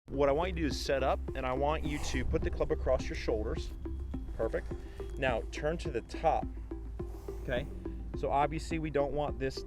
What I want you to do is set up, and I want you to put the club across your shoulders. Perfect. Now turn to the top, okay? So obviously we don't want this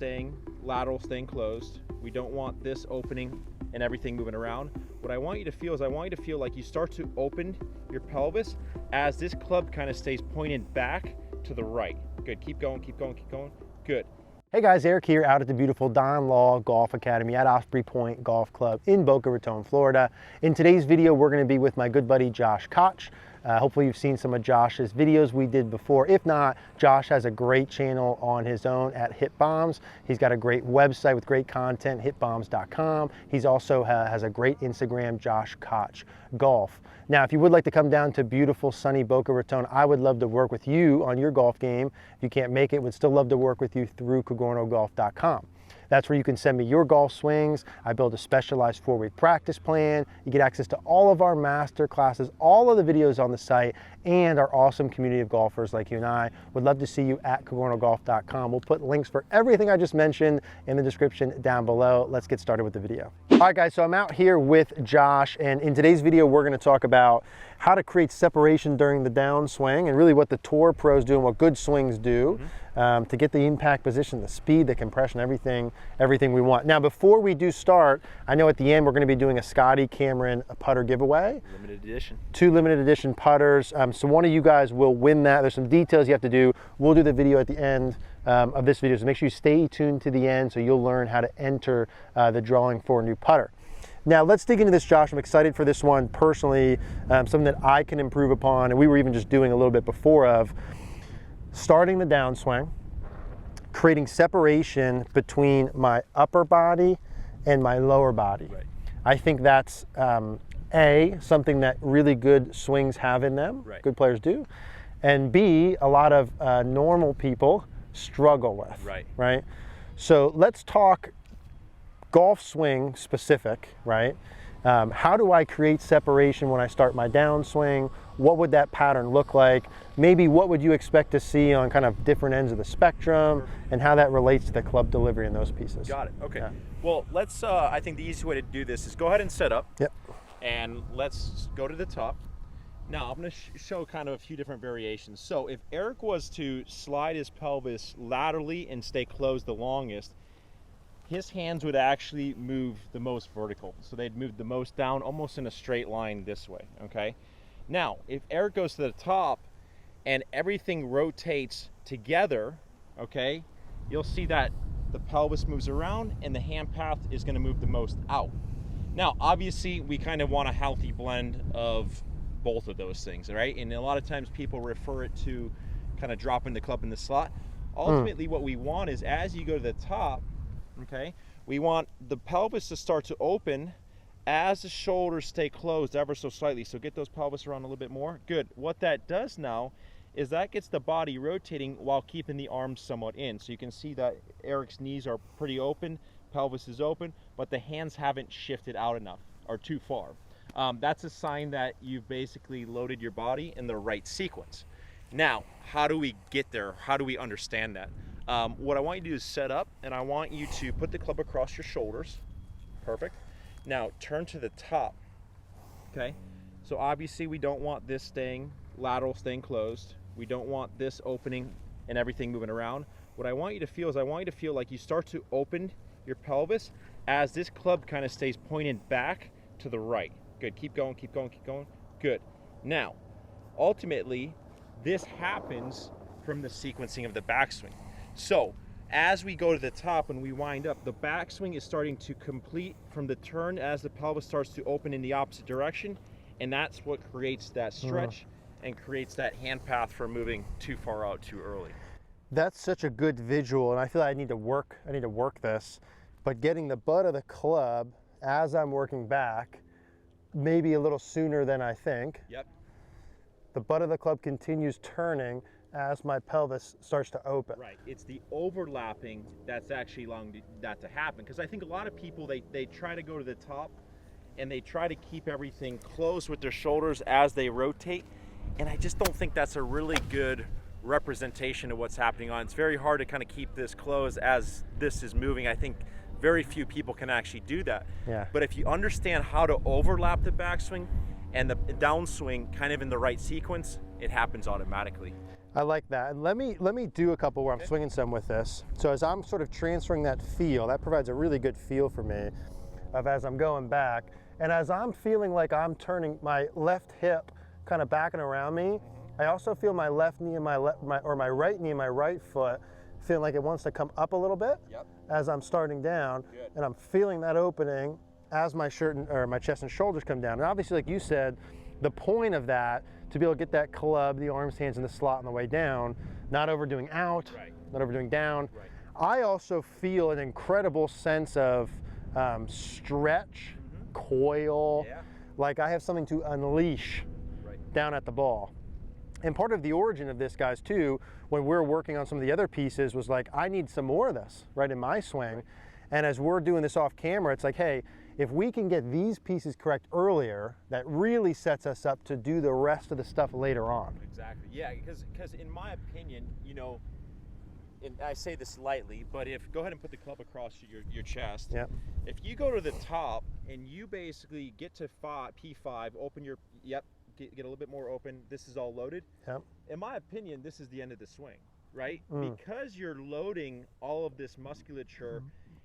lateral staying closed. We don't want this opening and everything moving around. What I want you to feel is I want you to feel like you start to open your pelvis as this club kind of stays pointed back to the right. Good, keep going, keep going, keep going. Good. Hey guys, Eric here out at the beautiful Don Law Golf Academy at Osprey Point Golf Club in Boca Raton, Florida. In today's video, we're going to be with my good buddy Josh Koch. Hopefully you've seen some of Josh's videos we did before. If not, Josh has a great channel on his own at Hit Bombs. He's got a great website with great content, hitbombs.com. He's also has a great Instagram, Josh Koch Golf. Now, if you would like to come down to beautiful sunny Boca Raton, I would love to work with you on your golf game. If you can't make it, would still love to work with you through CogornoGolf.com. That's where you can send me your golf swings. I build a specialized 4-week practice plan. You get access to all of our master classes, all of the videos on the site, and our awesome community of golfers like you and I. Would love to see you at CogornoGolf.com. We'll put links for everything I just mentioned in the description down below. Let's get started with the video. All right, guys, so I'm out here with Josh, and in today's video, we're gonna talk about how to create separation during the downswing and really what the tour pros do and what good swings do to get the impact position, the speed, the compression, everything we want. Now, before we do start, I know at the end we're going to be doing a Scotty Cameron putter giveaway. Limited edition. 2 limited edition putters. So one of you guys will win that. There's some details you have to do. We'll do the video at the end of this video, so make sure you stay tuned to the end so you'll learn how to enter the drawing for a new putter. Now let's dig into this, Josh. I'm excited for this one personally, something that I can improve upon, and we were even just doing a little bit before of starting the downswing, creating separation between my upper body and my lower body. Right. I think that's something that really good swings have in them, right. Good players do, and B, a lot of normal people struggle with, right? So let's talk golf swing specific, right? How do I create separation when I start my downswing? What would that pattern look like? Maybe what would you expect to see on kind of different ends of the spectrum and how that relates to the club delivery and those pieces? Got it, okay. Yeah. Well, let's, I think the easiest way to do this is go ahead and set up. Yep. And let's go to the top. Now, I'm gonna show kind of a few different variations. So if Eric was to slide his pelvis laterally and stay closed the longest, his hands would actually move the most vertical. So they'd move the most down almost in a straight line this way, okay? Now, if Eric goes to the top and everything rotates together, okay, you'll see that the pelvis moves around and the hand path is gonna move the most out. Now, obviously, we kind of want a healthy blend of both of those things, right? And a lot of times people refer it to kind of dropping the club in the slot. Ultimately, what we want is as you go to the top, okay, we want the pelvis to start to open as the shoulders stay closed ever so slightly. So get those pelvis around a little bit more. Good. What that does now is that gets the body rotating while keeping the arms somewhat in. So you can see that Eric's knees are pretty open, pelvis is open, but the hands haven't shifted out enough or too far. That's a sign that you've basically loaded your body in the right sequence. Now, how do we get there? How do we understand that? What I want you to do is set up, and I want you to put the club across your shoulders. Perfect. Now turn to the top, okay? So obviously we don't want this lateral staying closed. We don't want this opening and everything moving around. What I want you to feel is I want you to feel like you start to open your pelvis as this club kind of stays pointed back to the right. Good, keep going, keep going, keep going. Good. Now, ultimately, this happens from the sequencing of the backswing. So as we go to the top and we wind up, the backswing is starting to complete from the turn as the pelvis starts to open in the opposite direction, and that's what creates that stretch and creates that hand path from moving too far out too early. That's such a good visual, and I feel like I need to work this, but getting the butt of the club as I'm working back, maybe a little sooner than I think. Yep. The butt of the club continues turning as my pelvis starts to open. Right, it's the overlapping that's actually allowing that to happen, because I think a lot of people, they try to go to the top and they try to keep everything closed with their shoulders as they rotate, and I just don't think that's a really good representation of what's happening on. It's very hard to kind of keep this closed as this is moving. I think Very few people can actually do that. Yeah. But if you understand how to overlap the backswing and the downswing kind of in the right sequence, it happens automatically. I like that. And let me do a couple where I'm swinging some with this. So as I'm sort of transferring that feel, that provides a really good feel for me of as I'm going back. And as I'm feeling like I'm turning my left hip kind of backing around me, I also feel my left knee and my right knee and my right foot feeling like it wants to come up a little bit. Yep. As I'm starting down. Good. And I'm feeling that opening as my my chest and shoulders come down. And obviously, like you said, the point of that, to be able to get that club, the arms, hands in the slot on the way down, not overdoing out, Right. not overdoing down. Right. I also feel an incredible sense of stretch, coil, Yeah. like I have something to unleash down at the ball. And part of the origin of this, guys, too, when we're working on some of the other pieces, was like, I need some more of this, right, in my swing. And as we're doing this off camera, it's like, hey, if we can get these pieces correct earlier, that really sets us up to do the rest of the stuff later on. Exactly. Yeah, because in my opinion, you know, and I say this lightly, but go ahead and put the club across your chest. Yep. If you go to the top and you basically get to P5, open your, get a little bit more open, this is all loaded. Yep. In my opinion, this is the end of the swing, right? Because you're loading all of this musculature,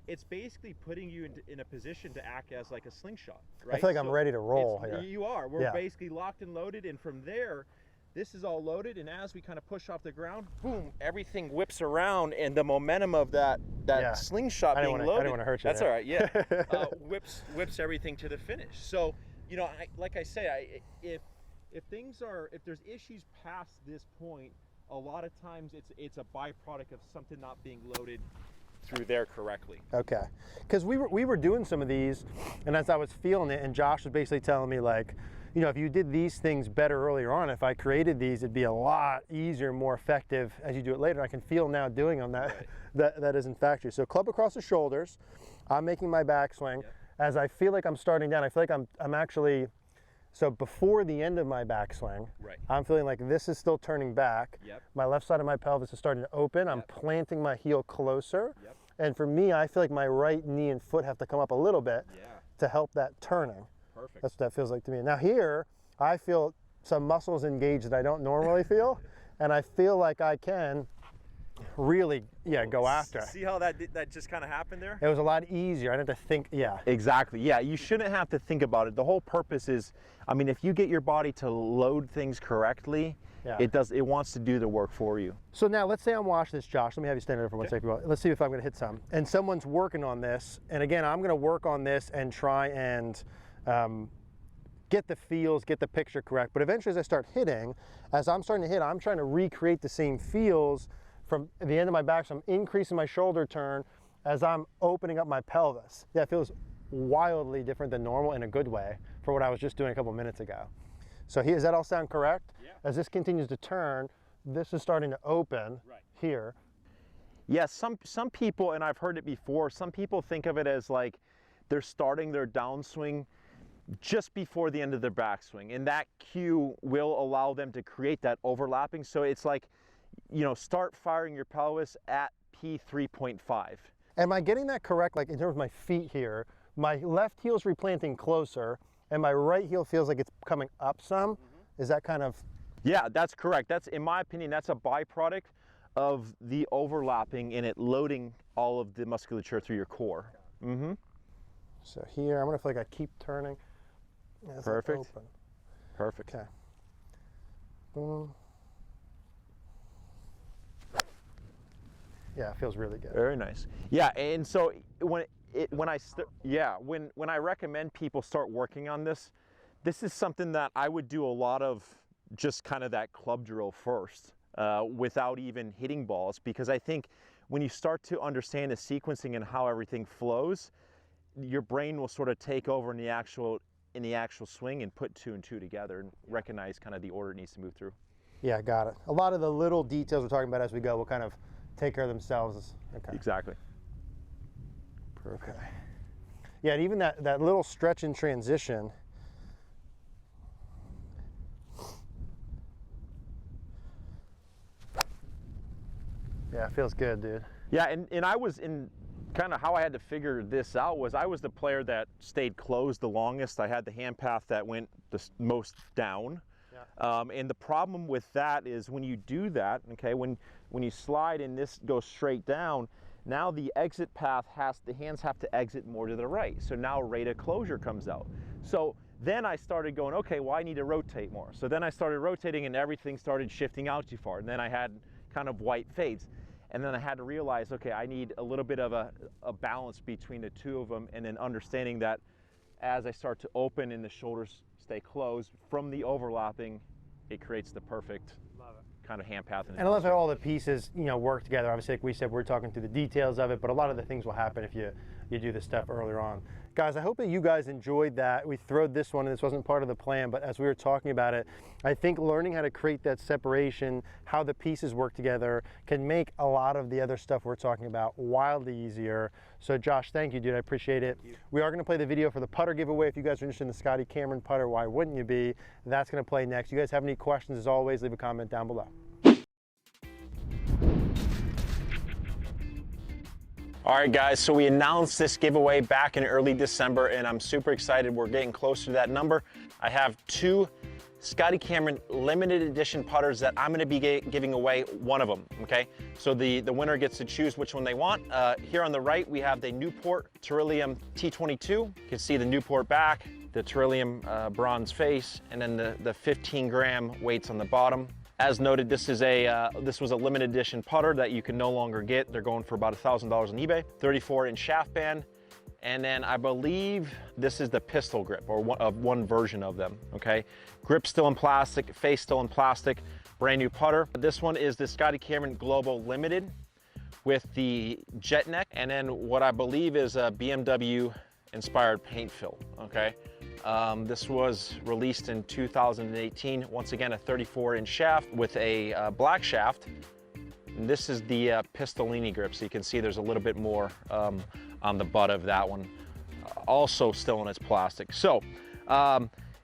it's basically putting you in a position to act as like a slingshot, right? I feel like I'm ready to roll here. You are. We're basically locked and loaded, and from there, this is all loaded, and as we kind of push off the ground, boom, everything whips around, and the momentum of that slingshot being loaded. I didn't want to hurt you. That's all right, yeah. Whips everything to the finish. So, you know, like I say, if there's issues past this point, a lot of times it's a byproduct of something not being loaded through there correctly. Okay, because we were doing some of these, and as I was feeling it, and Josh was basically telling me, like, you know, if you did these things better earlier on, if I created these, it'd be a lot easier, more effective as you do it later. I can feel now doing them that is in fact true. So club across the shoulders, I'm making my backswing. Yep. As I feel like I'm starting down, I feel like I'm actually, so before the end of my backswing, I'm feeling like this is still turning back. Yep. My left side of my pelvis is starting to open. I'm planting my heel closer. Yep. And for me, I feel like my right knee and foot have to come up a little bit to help that turning. Perfect. That's what that feels like to me. Now here, I feel some muscles engaged that I don't normally feel, and I feel like I can really, go after it. See how that just kind of happened there? It was a lot easier. I didn't have to think, Exactly, yeah. You shouldn't have to think about it. The whole purpose is, I mean, if you get your body to load things correctly, it wants to do the work for you. So now let's say I'm watching this, Josh. Let me have you stand there for 1 second. Let's see if I'm going to hit some. And someone's working on this. And again, I'm going to work on this and try and get the feels, get the picture correct. But eventually as I start hitting, as I'm starting to hit, I'm trying to recreate the same feels from the end of my back. So I'm increasing my shoulder turn as I'm opening up my pelvis. Yeah, it feels wildly different than normal in a good way for what I was just doing a couple minutes ago. So does that all sound correct? Yeah. As this continues to turn, this is starting to open here. Yes, some people, and I've heard it before, some people think of it as like they're starting their downswing just before the end of their backswing, and that cue will allow them to create that overlapping. So it's like, you know, start firing your pelvis at P3.5. Am I getting that correct? Like in terms of my feet here, my left heel's replanting closer, and my right heel feels like it's coming up some. Is that kind of? Yeah, that's correct. That's, in my opinion, that's a byproduct of the overlapping and it loading all of the musculature through your core. So here, I'm gonna feel like I keep turning. Perfect. Perfect. Okay. Boom. Yeah, it feels really good. Very nice. Yeah, and so when I recommend people start working on this, this is something that I would do a lot of, just kind of that club drill first, without even hitting balls, because I think when you start to understand the sequencing and how everything flows, your brain will sort of take over in the actual swing and put 2 and 2 together and recognize kind of the order it needs to move through. Yeah, got it. A lot of the little details we're talking about as we go will kind of take care of themselves. Okay. Exactly. Perfect. Okay. Yeah, and even that little stretch in transition. Yeah, it feels good, dude. Yeah, and I was kind of how I had to figure this out was I was the player that stayed closed the longest. I had the hand path that went the most down. Yeah. And the problem with that is when you do that, okay, when you slide and this goes straight down, now the exit path the hands have to exit more to the right. So now rate of closure comes out. So then I started going, okay, well, I need to rotate more. So then I started rotating and everything started shifting out too far. And then I had kind of white fades. And then I had to realize, okay, I need a little bit of a balance between the two of them, and then understanding that as I start to open and the shoulders stay closed from the overlapping, it creates the perfect kind of hand path. And I love how all the pieces, you know, work together. Obviously, like we said, we're talking through the details of it, but a lot of the things will happen if you do this stuff earlier on. Guys, I hope that you guys enjoyed that. We throwed this one, and this wasn't part of the plan, but as we were talking about it, I think learning how to create that separation, how the pieces work together, can make a lot of the other stuff we're talking about wildly easier. So Josh, thank you, dude. I appreciate it. We are going to play the video for the putter giveaway. If you guys are interested in the Scotty Cameron putter, why wouldn't you be? That's going to play next. You guys have any questions, as always, leave a comment down below. All right, guys, so we announced this giveaway back in early December, and I'm super excited. We're getting closer to that number. I have 2 Scotty Cameron limited edition putters that I'm gonna be giving away one of them, okay? So the winner gets to choose which one they want. Here on the right, we have the Newport Trillium T22. You can see the Newport back, the Trillium bronze face, and then the 15-gram weights on the bottom. As noted, this was a limited edition putter that you can no longer get. They're going for about $1,000 on eBay. 34-inch shaft band, and then I believe this is the pistol grip, or one version of them, okay? Grip still in plastic, face still in plastic, brand new putter. This one is the Scotty Cameron Global Limited with the jet neck, and then what I believe is a BMW inspired paint fill, okay? This was released in 2018. Once again, a 34-inch shaft with a black shaft. And this is the Pistolini grip, so you can see there's a little bit more on the butt of that one. Also still in its plastic. So,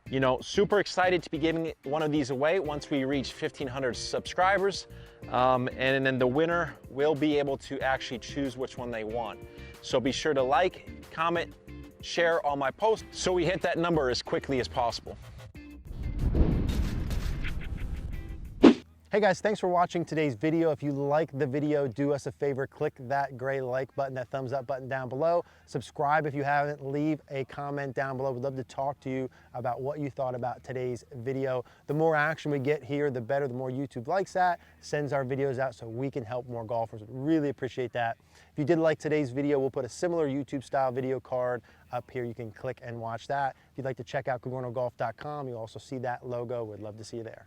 you know, super excited to be giving one of these away once we reach 1,500 subscribers. And then the winner will be able to actually choose which one they want. So be sure to like, comment, share all my posts so we hit that number as quickly as possible. Hey guys, thanks for watching today's video. If you like the video, do us a favor, click that gray like button, that thumbs up button down below. Subscribe if you haven't, leave a comment down below. We'd love to talk to you about what you thought about today's video. The more action we get here, the better. The more YouTube likes that, sends our videos out so we can help more golfers. We'd really appreciate that. If you did like today's video, we'll put a similar YouTube style video card up here. You can click and watch that. If you'd like to check out CogornoGolf.com, you'll also see that logo. We'd love to see you there.